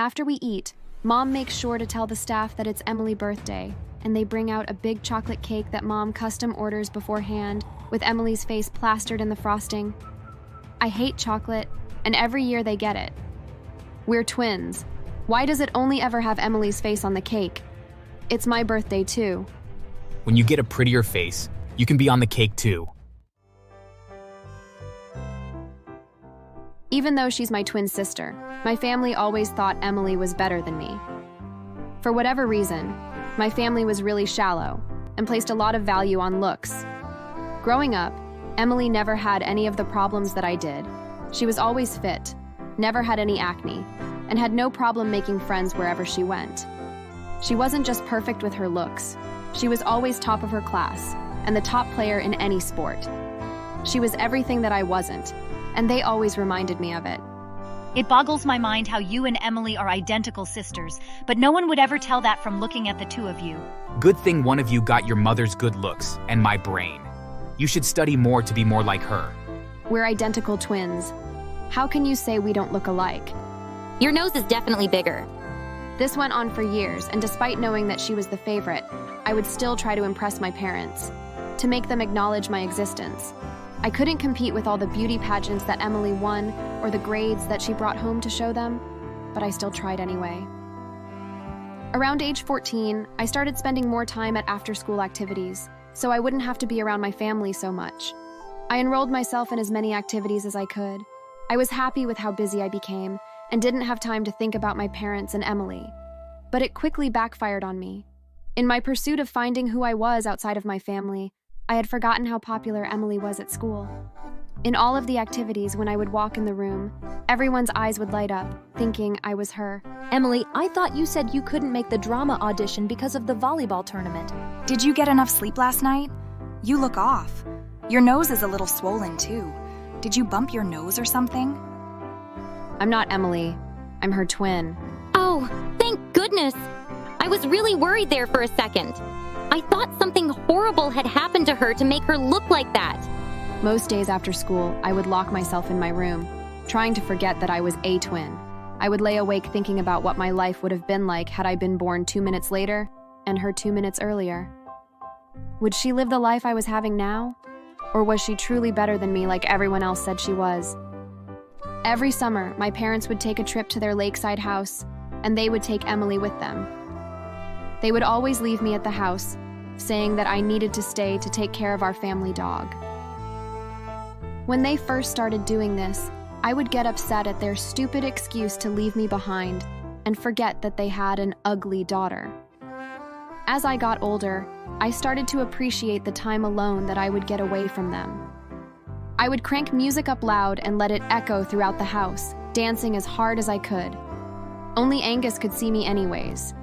After we eat, Mom makes sure to tell the staff that it's Emily's birthday, and they bring out a big chocolate cake that Mom custom orders beforehand, with Emily's face plastered in the frosting. I hate chocolate, and every year they get it. We're twins. Why does it only ever have Emily's face on the cake? It's my birthday too. When you get a prettier face, you can be on the cake too. Even though she's my twin sister, my family always thought Emily was better than me. For whatever reason, my family was really shallow and placed a lot of value on looks. Growing up, Emily never had any of the problems that I did. She was always fit, never had any acne, and had no problem making friends wherever she went. She wasn't just perfect with her looks. She was always top of her class and the top player in any sport. She was everything that I wasn't, and they always reminded me of it. It boggles my mind how you and Emily are identical sisters, but no one would ever tell that from looking at the two of you. Good thing one of you got your mother's good looks and my brain. You should study more to be more like her. We're identical twins. How can you say we don't look alike? Your nose is definitely bigger. This went on for years, and despite knowing that she was the favorite, I would still try to impress my parents, to make them acknowledge my existence. I couldn't compete with all the beauty pageants that Emily won or the grades that she brought home to show them, but I still tried anyway. Around age 14, I started spending more time at after-school activities, so I wouldn't have to be around my family so much. I enrolled myself in as many activities as I could. I was happy with how busy I became and didn't have time to think about my parents and Emily. But it quickly backfired on me. In my pursuit of finding who I was outside of my family, I had forgotten how popular Emily was at school. In all of the activities, when I would walk in the room, everyone's eyes would light up, thinking I was her. Emily, I thought you said you couldn't make the drama audition because of the volleyball tournament. Did you get enough sleep last night? You look off. Your nose is a little swollen too. Did you bump your nose or something? I'm not Emily. I'm her twin. Oh, thank goodness. I was really worried there for a second. I thought something horrible had happened to her to make her look like that. Most days after school, I would lock myself in my room, trying to forget that I was a twin. I would lay awake thinking about what my life would have been like had I been born 2 minutes later and her 2 minutes earlier. Would she live the life I was having now? Or was she truly better than me like everyone else said she was? Every summer, my parents would take a trip to their lakeside house, and they would take Emily with them. They would always leave me at the house, saying that I needed to stay to take care of our family dog. When they first started doing this, I would get upset at their stupid excuse to leave me behind and forget that they had an ugly daughter. As I got older, I started to appreciate the time alone that I would get away from them. I would crank music up loud and let it echo throughout the house, dancing as hard as I could. Only Angus could see me anyways.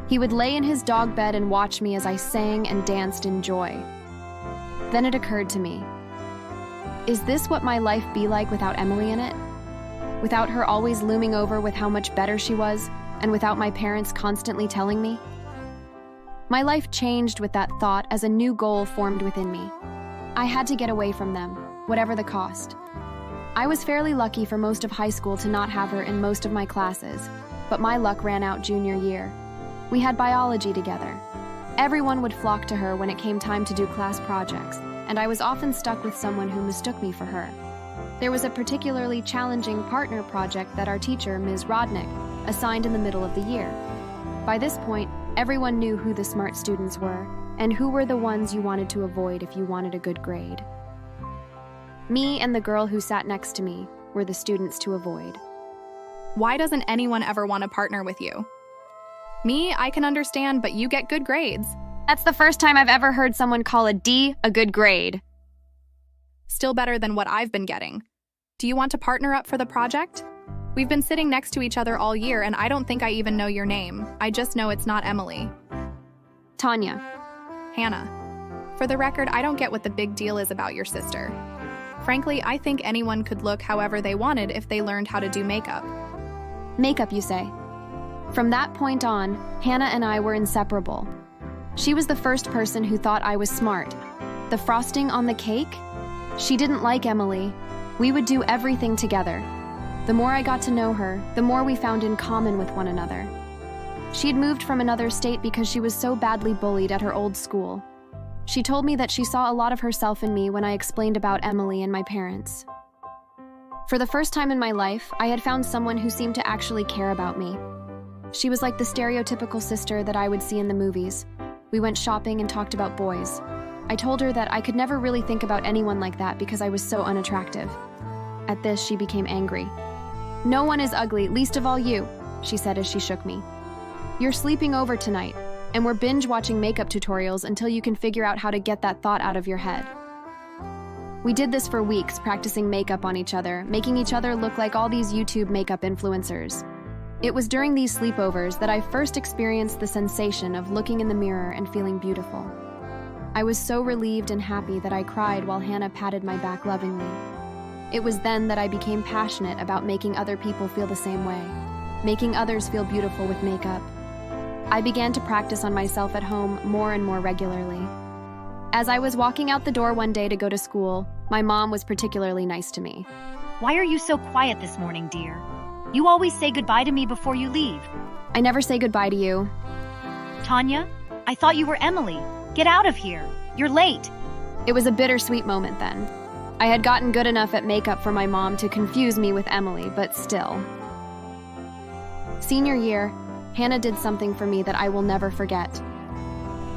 He would lay in his dog bed and watch me as I sang and danced in joy. Then it occurred to me, is this what my life be like without Emily in it? Without her always looming over with how much better she was, and without my parents constantly telling me? My life changed with that thought as a new goal formed within me. I had to get away from them, whatever the cost. I was fairly lucky for most of high school to not have her in most of my classes, but my luck ran out junior year. We had biology together. Everyone would flock to her when it came time to do class projects, and I was often stuck with someone who mistook me for her. There was a particularly challenging partner project that our teacher, Ms. Rodnick, assigned in the middle of the year. By this point, everyone knew who the smart students were, and who were the ones you wanted to avoid if you wanted a good grade. Me and the girl who sat next to me were the students to avoid. Why doesn't anyone ever want to partner with you? Me, I can understand, but you get good grades. That's the first time I've ever heard someone call a D a good grade. Still better than what I've been getting. Do you want to partner up for the project? We've been sitting next to each other all year, and I don't think I even know your name. I just know it's not Emily. Tanya. Hannah. For the record, I don't get what the big deal is about your sister. Frankly, I think anyone could look however they wanted if they learned how to do makeup. Makeup, you say? From that point on, Hannah and I were inseparable. She was the first person who thought I was smart. The frosting on the cake? She didn't like Emily. We would do everything together. The more I got to know her, the more we found in common with one another. She had moved from another state because she was so badly bullied at her old school. She told me that she saw a lot of herself in me when I explained about Emily and my parents. For the first time in my life, I had found someone who seemed to actually care about me. She was like the stereotypical sister that I would see in the movies. We went shopping and talked about boys. I told her that I could never really think about anyone like that because I was so unattractive. At this, she became angry. "No one is ugly, least of all you," she said as she shook me. "You're sleeping over tonight, and we're binge-watching makeup tutorials until you can figure out how to get that thought out of your head." We did this for weeks, practicing makeup on each other, making each other look like all these YouTube makeup influencers. It was during these sleepovers that I first experienced the sensation of looking in the mirror and feeling beautiful. I was so relieved and happy that I cried while Hannah patted my back lovingly. It was then that I became passionate about making other people feel the same way, making others feel beautiful with makeup. I began to practice on myself at home more and more regularly. As I was walking out the door one day to go to school, my mom was particularly nice to me. Why are you so quiet this morning, dear? You always say goodbye to me before you leave. I never say goodbye to you. Tanya, I thought you were Emily. Get out of here. You're late. It was a bittersweet moment then. I had gotten good enough at makeup for my mom to confuse me with Emily, but still. Senior year, Hannah did something for me that I will never forget.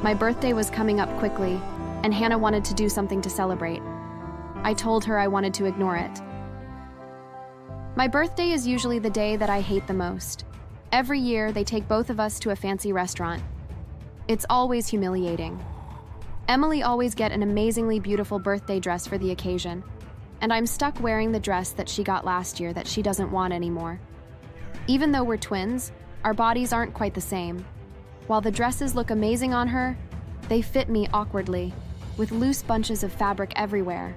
My birthday was coming up quickly, and Hannah wanted to do something to celebrate. I told her I wanted to ignore it. My birthday is usually the day that I hate the most. Every year, they take both of us to a fancy restaurant. It's always humiliating. Emily always get an amazingly beautiful birthday dress for the occasion, and I'm stuck wearing the dress that she got last year that she doesn't want anymore. Even though we're twins, our bodies aren't quite the same. While the dresses look amazing on her, they fit me awkwardly, with loose bunches of fabric everywhere.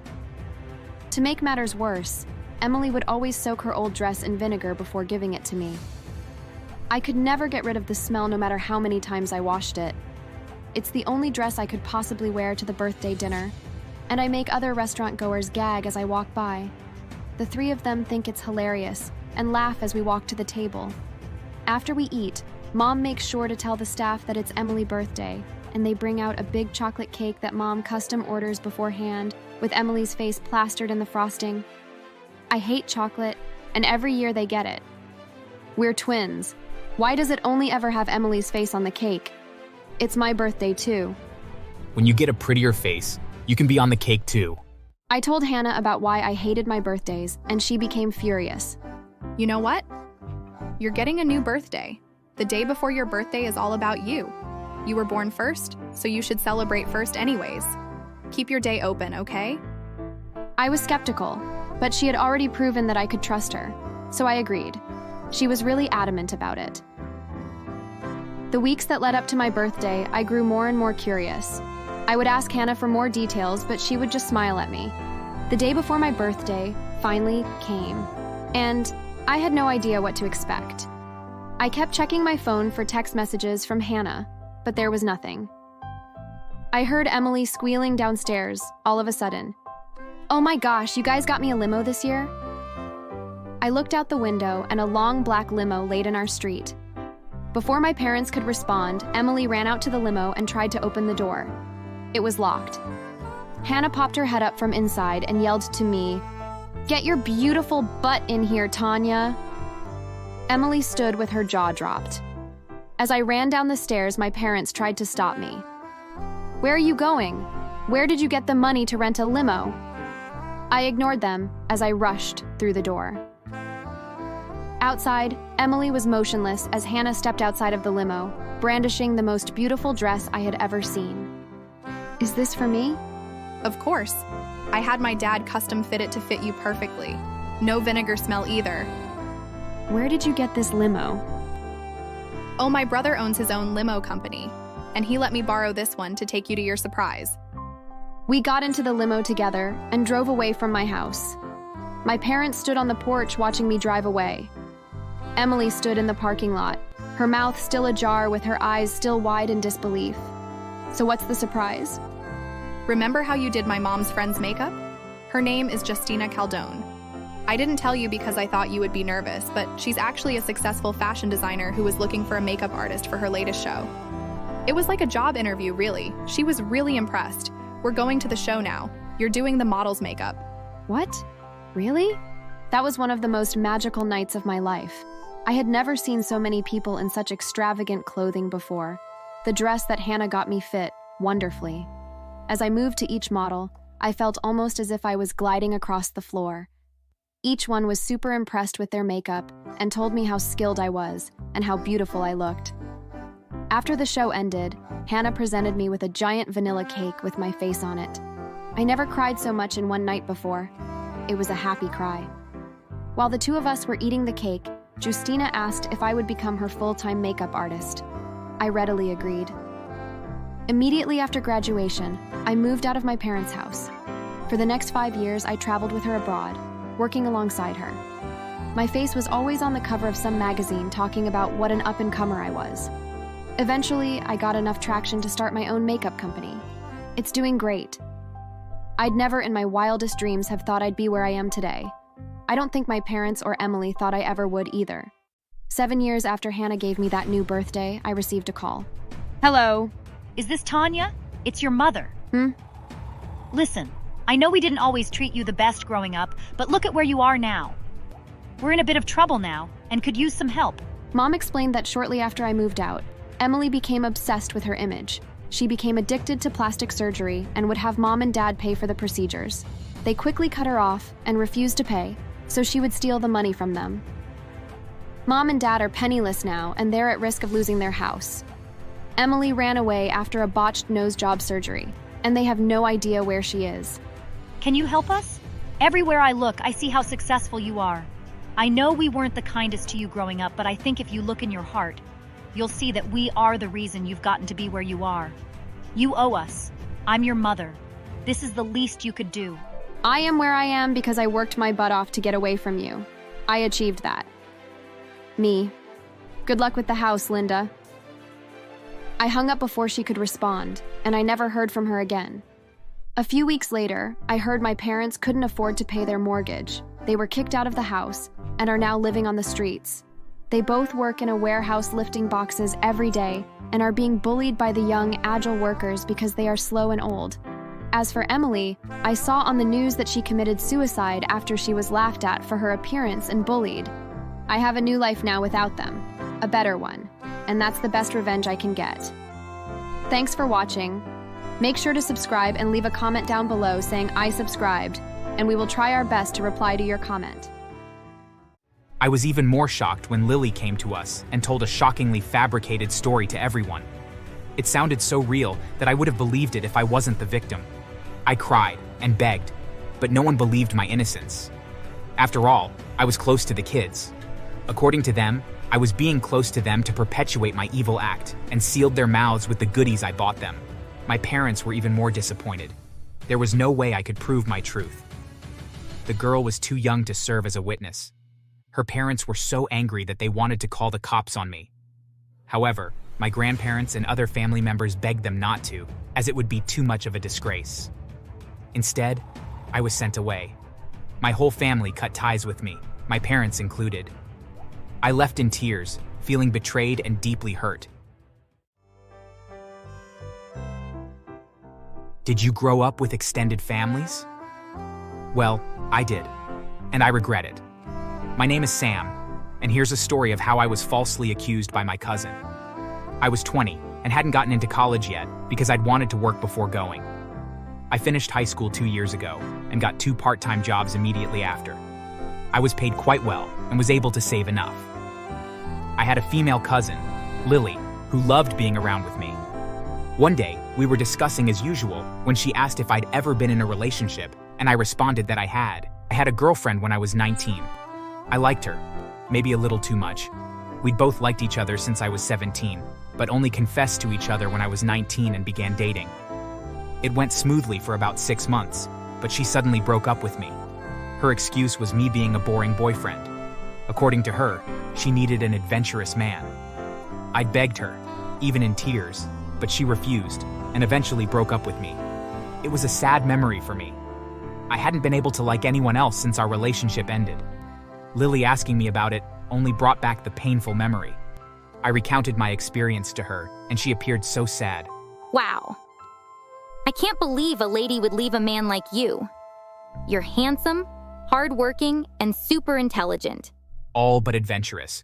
To make matters worse, Emily would always soak her old dress in vinegar before giving it to me. I could never get rid of the smell no matter how many times I washed it. It's the only dress I could possibly wear to the birthday dinner, and I make other restaurant goers gag as I walk by. The three of them think it's hilarious and laugh as we walk to the table. After we eat, Mom makes sure to tell the staff that it's Emily's birthday, and they bring out a big chocolate cake that Mom custom orders beforehand, with Emily's face plastered in the frosting. I hate chocolate, and every year they get it. We're twins. Why does it only ever have Emily's face on the cake? It's my birthday too. When you get a prettier face, you can be on the cake too. I told Hannah about why I hated my birthdays, and she became furious. You know what? You're getting a new birthday. The day before your birthday is all about you. You were born first, so you should celebrate first anyways. Keep your day open, okay? I was skeptical, but she had already proven that I could trust her, so I agreed. She was really adamant about it. The weeks that led up to my birthday, I grew more and more curious. I would ask Hannah for more details, but she would just smile at me. The day before my birthday finally came, and I had no idea what to expect. I kept checking my phone for text messages from Hannah, but there was nothing. I heard Emily squealing downstairs all of a sudden. "Oh my gosh, you guys got me a limo this year?" I looked out the window, and a long black limo laid in our street. Before my parents could respond, Emily ran out to the limo and tried to open the door. It was locked. Hannah popped her head up from inside and yelled to me, "Get your beautiful butt in here, Tanya." Emily stood with her jaw dropped. As I ran down the stairs, my parents tried to stop me. "Where are you going? Where did you get the money to rent a limo?" I ignored them as I rushed through the door. Outside, Emily was motionless as Hannah stepped outside of the limo, brandishing the most beautiful dress I had ever seen. "Is this for me?" Of course. I had my dad custom fit it to fit you perfectly. No vinegar smell either. "Where did you get this limo?" Oh, my brother owns his own limo company, and he let me borrow this one to take you to your surprise. We got into the limo together and drove away from my house. My parents stood on the porch watching me drive away. Emily stood in the parking lot, her mouth still ajar with her eyes still wide in disbelief. So what's the surprise? Remember how you did my mom's friend's makeup? Her name is Justina Caldone. I didn't tell you because I thought you would be nervous, but she's actually a successful fashion designer who was looking for a makeup artist for her latest show. It was like a job interview, really. She was really impressed. We're going to the show now. You're doing the model's makeup. What? Really? That was one of the most magical nights of my life. I had never seen so many people in such extravagant clothing before. The dress that Hannah got me fit wonderfully. As I moved to each model, I felt almost as if I was gliding across the floor. Each one was super impressed with their makeup and told me how skilled I was and how beautiful I looked. After the show ended, Hannah presented me with a giant vanilla cake with my face on it. I never cried so much in one night before. It was a happy cry. While the two of us were eating the cake, Justina asked if I would become her full-time makeup artist. I readily agreed. Immediately after graduation, I moved out of my parents' house. For the next 5 years, I traveled with her abroad, working alongside her. My face was always on the cover of some magazine talking about what an up-and-comer I was. Eventually, I got enough traction to start my own makeup company. It's doing great. I'd never in my wildest dreams have thought I'd be where I am today. I don't think my parents or Emily thought I ever would either. 7 years after Hannah gave me that new birthday, I received a call. Hello. Is this Tanya? It's your mother. Listen, I know we didn't always treat you the best growing up, but look at where you are now. We're in a bit of trouble now and could use some help. Mom explained that shortly after I moved out, Emily became obsessed with her image. She became addicted to plastic surgery and would have Mom and Dad pay for the procedures. They quickly cut her off and refused to pay, so she would steal the money from them. Mom and Dad are penniless now, and they're at risk of losing their house. Emily ran away after a botched nose job surgery, and they have no idea where she is. Can you help us? Everywhere I look, I see how successful you are. I know we weren't the kindest to you growing up, but I think if you look in your heart, you'll see that we are the reason you've gotten to be where you are. You owe us. I'm your mother. This is the least you could do. I am where I am because I worked my butt off to get away from you. I achieved that. Me. Good luck with the house, Linda. I hung up before she could respond, and I never heard from her again. A few weeks later, I heard my parents couldn't afford to pay their mortgage. They were kicked out of the house and are now living on the streets. They both work in a warehouse lifting boxes every day and are being bullied by the young, agile workers because they are slow and old. As for Emily, I saw on the news that she committed suicide after she was laughed at for her appearance and bullied. I have a new life now without them, a better one, and that's the best revenge I can get. Thanks for watching. Make sure to subscribe and leave a comment down below saying I subscribed, and we will try our best to reply to your comment. I was even more shocked when Lily came to us and told a shockingly fabricated story to everyone. It sounded so real that I would have believed it if I wasn't the victim. I cried and begged, but no one believed my innocence. After all, I was close to the kids. According to them, I was being close to them to perpetuate my evil act and sealed their mouths with the goodies I bought them. My parents were even more disappointed. There was no way I could prove my truth. The girl was too young to serve as a witness. Her parents were so angry that they wanted to call the cops on me. However, my grandparents and other family members begged them not to, as it would be too much of a disgrace. Instead, I was sent away. My whole family cut ties with me, my parents included. I left in tears, feeling betrayed and deeply hurt. Did you grow up with extended families? Well, I did, and I regret it. My name is Sam, and here's a story of how I was falsely accused by my cousin. I was 20 and hadn't gotten into college yet because I'd wanted to work before going. I finished high school 2 years ago and got 2 part-time jobs immediately after. I was paid quite well and was able to save enough. I had a female cousin, Lily, who loved being around with me. One day, we were discussing as usual when she asked if I'd ever been in a relationship, and I responded that I had. I had a girlfriend when I was 19. I liked her, maybe a little too much. We'd both liked each other since I was 17, but only confessed to each other when I was 19 and began dating. It went smoothly for about 6 months, but she suddenly broke up with me. Her excuse was me being a boring boyfriend. According to her, she needed an adventurous man. I begged her, even in tears, but she refused, and eventually broke up with me. It was a sad memory for me. I hadn't been able to like anyone else since our relationship ended. Lily asking me about it only brought back the painful memory. I recounted my experience to her, and she appeared so sad. Wow. I can't believe a lady would leave a man like you. You're handsome, hardworking, and super intelligent. All but adventurous.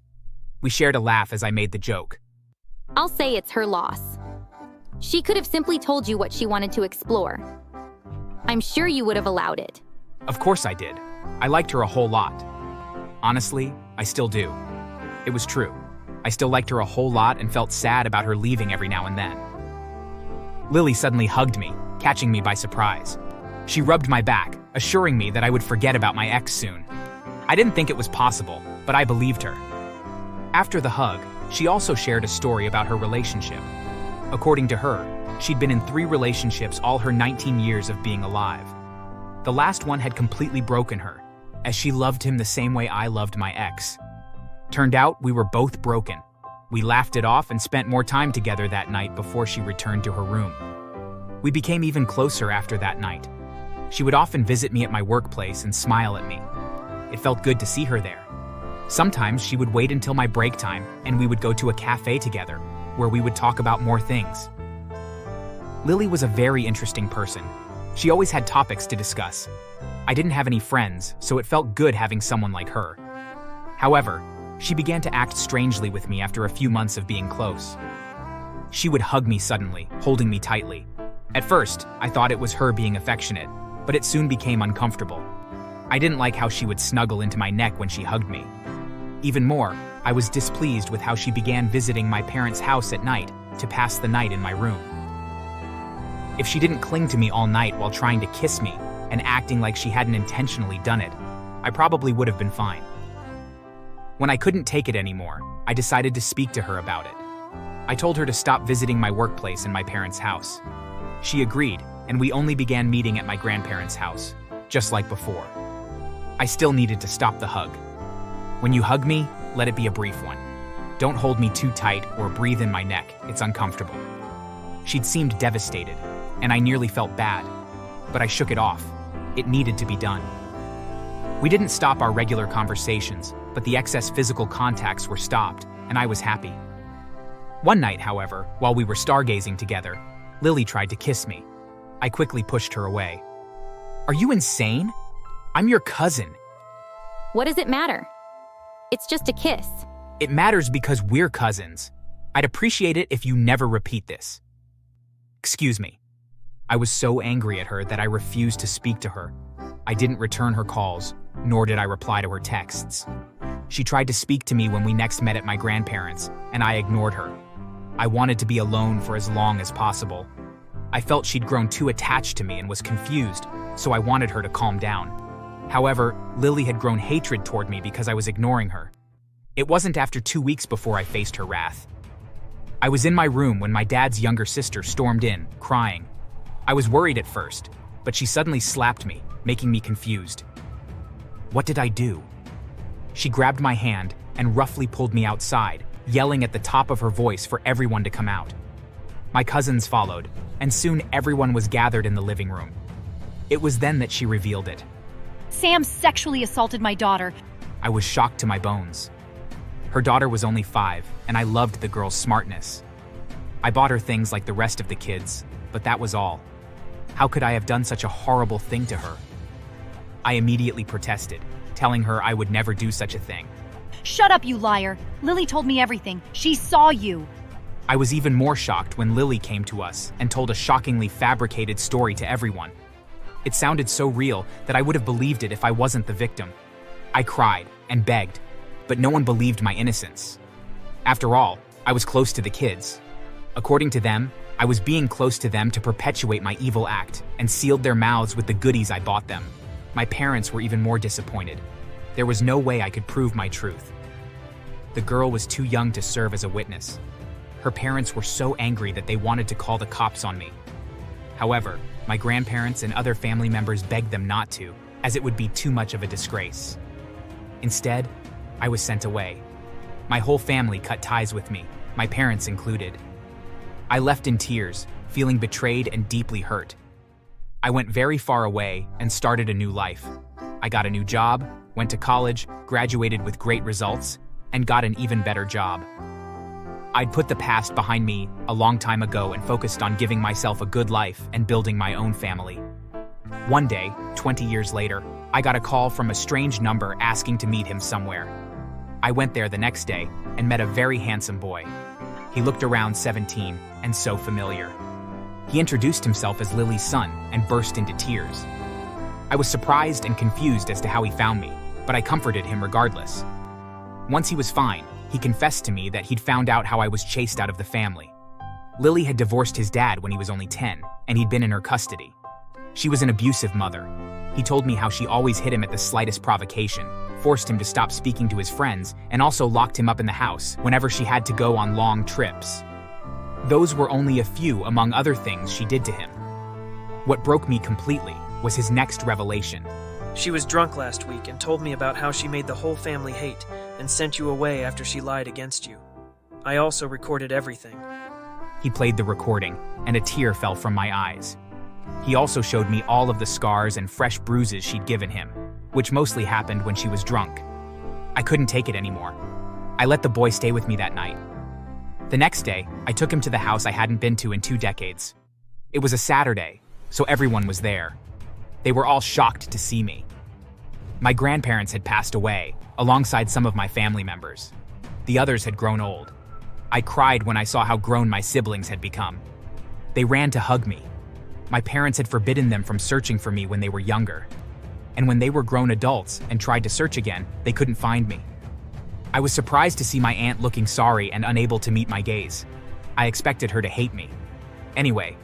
We shared a laugh as I made the joke. I'll say it's her loss. She could have simply told you what she wanted to explore. I'm sure you would have allowed it. Of course I did. I liked her a whole lot. Honestly, I still do. It was true. I still liked her a whole lot and felt sad about her leaving every now and then. Lily suddenly hugged me, catching me by surprise. She rubbed my back, assuring me that I would forget about my ex soon. I didn't think it was possible, but I believed her. After the hug, she also shared a story about her relationship. According to her, she'd been in 3 relationships all her 19 years of being alive. The last one had completely broken her, as she loved him the same way I loved my ex. Turned out we were both broken. We laughed it off and spent more time together that night before she returned to her room. We became even closer after that night. She would often visit me at my workplace and smile at me. It felt good to see her there. Sometimes she would wait until my break time and we would go to a cafe together, where we would talk about more things. Lily was a very interesting person. She always had topics to discuss. I didn't have any friends, so it felt good having someone like her. However, she began to act strangely with me after a few months of being close. She would hug me suddenly, holding me tightly. At first, I thought it was her being affectionate, but it soon became uncomfortable. I didn't like how she would snuggle into my neck when she hugged me. Even more, I was displeased with how she began visiting my parents' house at night to pass the night in my room. If she didn't cling to me all night while trying to kiss me and acting like she hadn't intentionally done it, I probably would have been fine. When I couldn't take it anymore, I decided to speak to her about it. I told her to stop visiting my workplace and my parents' house. She agreed, and we only began meeting at my grandparents' house, just like before. I still needed to stop the hug. When you hug me, let it be a brief one. Don't hold me too tight or breathe in my neck, it's uncomfortable. She'd seemed devastated, and I nearly felt bad, but I shook it off. It needed to be done. We didn't stop our regular conversations, but the excess physical contacts were stopped, and I was happy. One night, however, while we were stargazing together, Lily tried to kiss me. I quickly pushed her away. Are you insane? I'm your cousin. What does it matter? It's just a kiss. It matters because we're cousins. I'd appreciate it if you never repeat this. Excuse me. I was so angry at her that I refused to speak to her. I didn't return her calls, nor did I reply to her texts. She tried to speak to me when we next met at my grandparents', and I ignored her. I wanted to be alone for as long as possible. I felt she'd grown too attached to me and was confused, so I wanted her to calm down. However, Lily had grown hatred toward me because I was ignoring her. It wasn't after 2 weeks before I faced her wrath. I was in my room when my dad's younger sister stormed in, crying. I was worried at first, but she suddenly slapped me, making me confused. What did I do? She grabbed my hand and roughly pulled me outside, yelling at the top of her voice for everyone to come out. My cousins followed, and soon everyone was gathered in the living room. It was then that she revealed it. Sam sexually assaulted my daughter. I was shocked to my bones. Her daughter was only 5, and I loved the girl's smartness. I bought her things like the rest of the kids, but that was all. How could I have done such a horrible thing to her? I immediately protested, telling her I would never do such a thing. Shut up, you liar. Lily told me everything. She saw you. I was even more shocked when Lily came to us and told a shockingly fabricated story to everyone. It sounded so real that I would have believed it if I wasn't the victim. I cried and begged, but no one believed my innocence. After all, I was close to the kids. According to them, I was being close to them to perpetuate my evil act and sealed their mouths with the goodies I bought them. My parents were even more disappointed. There was no way I could prove my truth. The girl was too young to serve as a witness. Her parents were so angry that they wanted to call the cops on me. However, my grandparents and other family members begged them not to, as it would be too much of a disgrace. Instead, I was sent away. My whole family cut ties with me, my parents included. I left in tears, feeling betrayed and deeply hurt. I went very far away and started a new life. I got a new job, went to college, graduated with great results, and got an even better job. I'd put the past behind me a long time ago and focused on giving myself a good life and building my own family. One day, 20 years later, I got a call from a strange number asking to meet him somewhere. I went there the next day and met a very handsome boy. He looked around 17 and so familiar. He introduced himself as Lily's son and burst into tears. I was surprised and confused as to how he found me, but I comforted him regardless. Once he was fine, he confessed to me that he'd found out how I was chased out of the family. Lily had divorced his dad when he was only 10, and he'd been in her custody. She was an abusive mother. He told me how she always hit him at the slightest provocation, forced him to stop speaking to his friends, and also locked him up in the house whenever she had to go on long trips. Those were only a few among other things she did to him. What broke me completely was his next revelation. She was drunk last week and told me about how she made the whole family hate and sent you away after she lied against you. I also recorded everything. He played the recording, and a tear fell from my eyes. He also showed me all of the scars and fresh bruises she'd given him, which mostly happened when she was drunk. I couldn't take it anymore. I let the boy stay with me that night. The next day, I took him to the house I hadn't been to in 2 decades. It was a Saturday, so everyone was there. They were all shocked to see me. My grandparents had passed away, alongside some of my family members. The others had grown old. I cried when I saw how grown my siblings had become. They ran to hug me. My parents had forbidden them from searching for me when they were younger. And when they were grown adults and tried to search again, they couldn't find me. I was surprised to see my aunt looking sorry and unable to meet my gaze. I expected her to hate me. Anyway,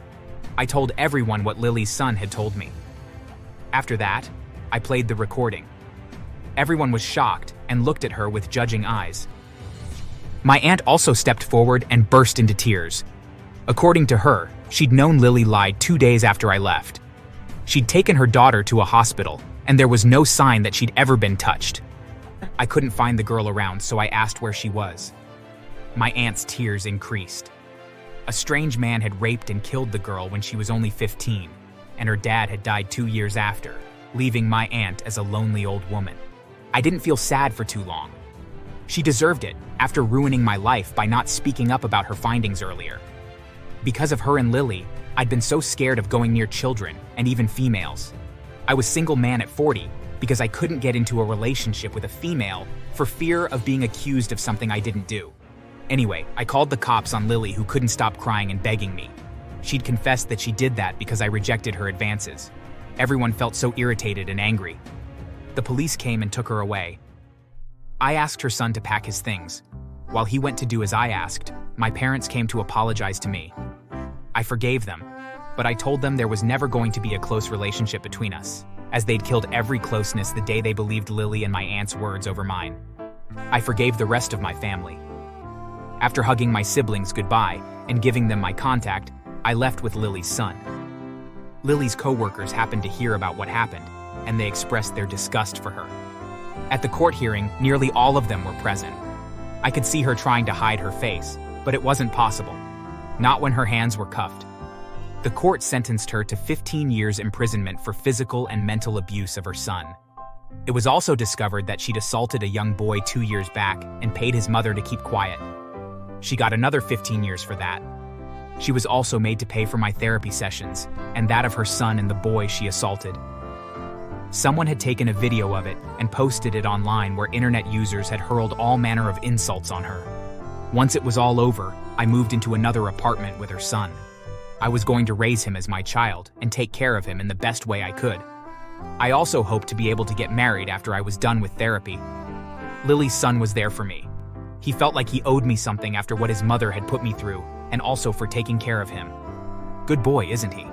I told everyone what Lily's son had told me. After that, I played the recording. Everyone was shocked and looked at her with judging eyes. My aunt also stepped forward and burst into tears. According to her, she'd known Lily lied 2 days after I left. She'd taken her daughter to a hospital, and there was no sign that she'd ever been touched. I couldn't find the girl around, so I asked where she was. My aunt's tears increased. A strange man had raped and killed the girl when she was only 15, and her dad had died 2 years after, leaving my aunt as a lonely old woman. I didn't feel sad for too long. She deserved it after ruining my life by not speaking up about her findings earlier. Because of her and Lily, I'd been so scared of going near children and even females. I was single man at 40 because I couldn't get into a relationship with a female for fear of being accused of something I didn't do. Anyway, I called the cops on Lily, who couldn't stop crying and begging me. She'd confessed that she did that because I rejected her advances. Everyone felt so irritated and angry. The police came and took her away. I asked her son to pack his things. While he went to do as I asked, my parents came to apologize to me. I forgave them, but I told them there was never going to be a close relationship between us, as they'd killed every closeness the day they believed Lily and my aunt's words over mine. I forgave the rest of my family. After hugging my siblings goodbye and giving them my contact, I left with Lily's son. Lily's co-workers happened to hear about what happened, and they expressed their disgust for her. At the court hearing, nearly all of them were present. I could see her trying to hide her face, but it wasn't possible. Not when her hands were cuffed. The court sentenced her to 15 years imprisonment for physical and mental abuse of her son. It was also discovered that she'd assaulted a young boy 2 years back and paid his mother to keep quiet. She got another 15 years for that. She was also made to pay for my therapy sessions and that of her son and the boy she assaulted. Someone had taken a video of it and posted it online, where internet users had hurled all manner of insults on her. Once it was all over, I moved into another apartment with her son. I was going to raise him as my child and take care of him in the best way I could. I also hoped to be able to get married after I was done with therapy. Lily's son was there for me. He felt like he owed me something after what his mother had put me through, and also for taking care of him. Good boy, isn't he?